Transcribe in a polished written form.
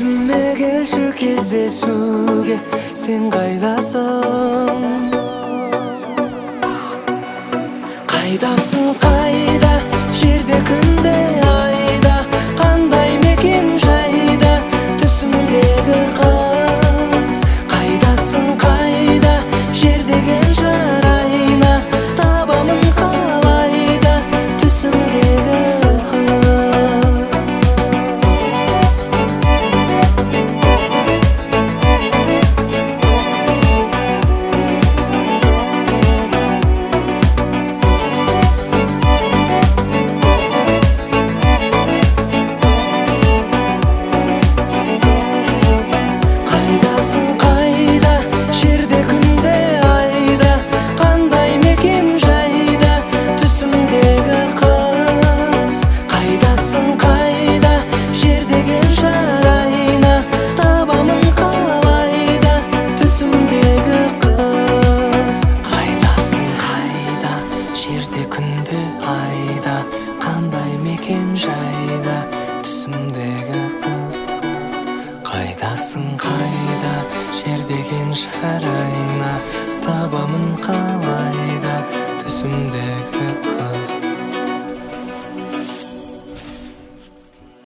түсіме келші кездесуге, сен қайдасың? Қайдасың, қайда, жерде, күнде, айда, қандай мекен жайда, түсімдегі қыз. Қайдасың, қайда, жер деген жарайна, табамын қалайда, түсімдегі қандай мекен жайда, түсімдегі қыз. Қайдасың, қайда, жер деген жарайна, табамын қалайда, түсімдегі